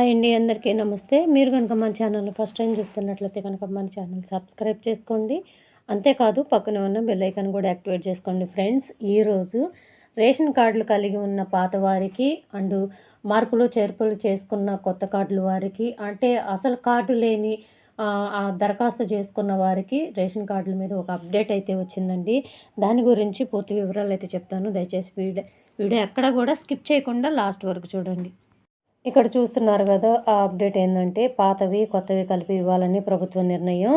Hi అండి, అందరికీ నమస్తే. మీరు కనుక మన ఛానల్ని ఫస్ట్ టైం చూస్తున్నట్లయితే కనుక మన ఛానల్ సబ్స్క్రైబ్ చేసుకోండి. అంతేకాదు పక్కన ఉన్న బెల్ ఐకాన్ కూడా యాక్టివేట్ చేసుకోండి. ఫ్రెండ్స్, ఈరోజు రేషన్ కార్డులు కలిగి ఉన్న పాత వారికి అండ్ మార్పులు చేర్పులు చేసుకున్న కొత్త కార్డుల వారికి, అంటే అసలు కార్డు లేని దరఖాస్తు చేసుకున్న వారికి రేషన్ కార్డుల మీద ఒక అప్డేట్ అయితే వచ్చిందండి. దాని గురించి పూర్తి వివరాలు అయితే చెప్తాను. దయచేసి వీడియో ఎక్కడ కూడా స్కిప్ చేయకుండా లాస్ట్ వరకు చూడండి. ఇక్కడ చూస్తున్నారు కదా, ఆ అప్డేట్ ఏంటంటే పాతవి కొత్తవి కలిపి ఇవ్వాలని ప్రభుత్వ నిర్ణయం.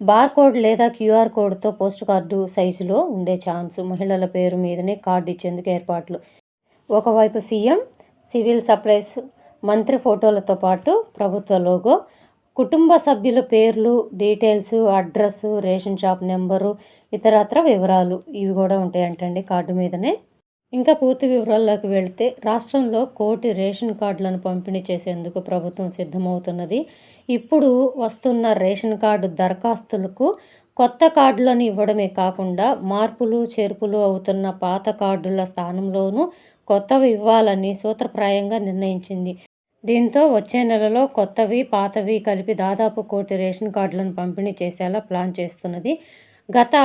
బార్కోడ్ లేదా క్యూఆర్ కోడ్తో పోస్ట్ కార్డు సైజులో ఉండే ఛాన్స్. మహిళల పేరు మీదనే కార్డు ఇచ్చేందుకు ఏర్పాట్లు. ఒకవైపు సీఎం, సివిల్ సప్లైస్ మంత్రి ఫోటోలతో పాటు ప్రభుత్వ లోగో, కుటుంబ సభ్యుల పేర్లు, details, address, ration shop number, ఇతరత్ర వివరాలు ఇవి కూడా ఉంటాయంటండి కార్డు మీదనే. ఇంకా పూర్తి వివరాల్లోకి వెళితే, రాష్ట్రంలో 1 కోటి రేషన్ కార్డులను పంపిణీ చేసేందుకు ప్రభుత్వం సిద్ధమవుతున్నది. ఇప్పుడు వస్తున్న రేషన్ కార్డు దరఖాస్తులకు కొత్త కార్డులను ఇవ్వడమే కాకుండా మార్పులు చేర్పులు అవుతున్న పాత కార్డుల స్థానంలోనూ కొత్తవి ఇవ్వాలని సూత్రప్రాయంగా నిర్ణయించింది. దీంతో వచ్చే నెలలో కొత్తవి పాతవి కలిపి దాదాపు 1 కోటి రేషన్ కార్డులను పంపిణీ చేసేలా ప్లాన్ చేస్తున్నది. గత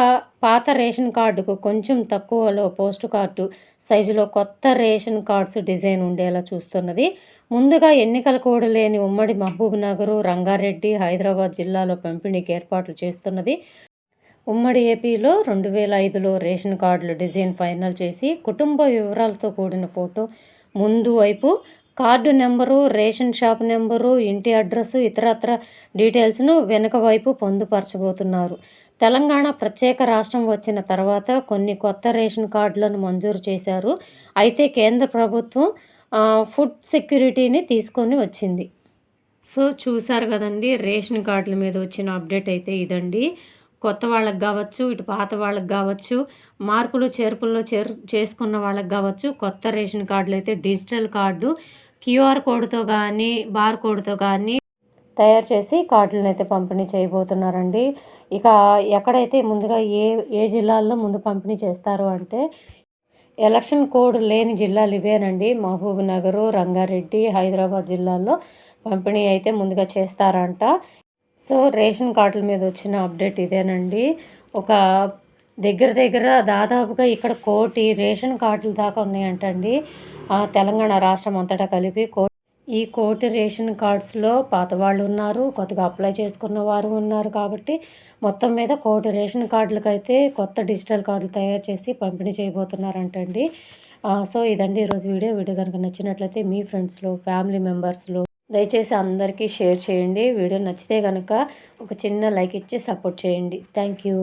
పాత రేషన్ కార్డుకు కొంచెం తక్కువలో పోస్ట్ కార్డు సైజులో కొత్త రేషన్ కార్డ్స్ డిజైన్ ఉండేలా చూస్తున్నది. ముందుగా ఎన్నికల కోడ్ లేని ఉమ్మడి మహబూబ్నగర్, రంగారెడ్డి, హైదరాబాద్ జిల్లాలో పంపిణీకి ఏర్పాట్లు చేస్తున్నది. ఉమ్మడి ఏపీలో 2005లో రేషన్ కార్డుల డిజైన్ ఫైనల్ చేసి కుటుంబ వివరాలతో కూడిన ఫోటో ముందు వైపు, card number, ration shop number, ఇంటి అడ్రస్సు, ఇతరత్ర డీటెయిల్స్ను వెనుక వైపు పొందుపరచబోతున్నారు. తెలంగాణ ప్రత్యేక రాష్ట్రం వచ్చిన తర్వాత కొన్ని కొత్త రేషన్ కార్డులను మంజూరు చేశారు. అయితే కేంద్ర ప్రభుత్వం ఫుడ్ సెక్యూరిటీని తీసుకొని వచ్చింది. సో చూసారు కదండి, రేషన్ కార్డుల మీద వచ్చిన అప్డేట్ అయితే ఇదండి. కొత్త వాళ్ళకి కావచ్చు, ఇటు పాత వాళ్ళకి కావచ్చు, మార్పులు చేర్పుల్లో చేసుకున్న వాళ్ళకి కావచ్చు, కొత్త రేషన్ కార్డులు అయితే డిజిటల్ కార్డు క్యూఆర్ కోడ్తో కానీ బార్ కోడ్తో కానీ తయారు చేసి కార్డులను అయితే పంపిణీ చేయబోతున్నారండి. ఇక ఎక్కడైతే ముందుగా ఏ జిల్లాల్లో ముందు పంపిణీ చేస్తారు అంటే, ఎలక్షన్ కోడ్ లేని జిల్లాలు ఇవేనండి. మహబూబ్నగర్, రంగారెడ్డి, హైదరాబాద్ జిల్లాల్లో పంపిణీ అయితే ముందుగా చేస్తారంట. సో రేషన్ కార్డుల మీద వచ్చిన అప్డేట్ ఇదేనండి. ఒక దగ్గర దాదాపుగా ఇక్కడ 1 కోటి రేషన్ కార్డుల దాకా ఉన్నాయంటండి. తెలంగాణ రాష్ట్రం అంతటా కలిపి ఈ 1 కోటి రేషన్ కార్డ్స్లో పాత వాళ్ళు ఉన్నారు, కొత్తగా అప్లై చేసుకున్న వారు ఉన్నారు. కాబట్టి మొత్తం మీద 1 కోటి రేషన్ కార్డులకు అయితే కొత్త డిజిటల్ కార్డులు తయారు చేసి పంపిణీ చేయబోతున్నారంటండి. సో ఇదండి ఈరోజు వీడియో కనుక నచ్చినట్లయితే మీ ఫ్రెండ్స్లో, ఫ్యామిలీ మెంబర్స్లో దయచేసి అందరికీ షేర్ చేయండి. వీడియో నచ్చితే కనుక ఒక చిన్న లైక్ ఇచ్చి సపోర్ట్ చేయండి. Thank you.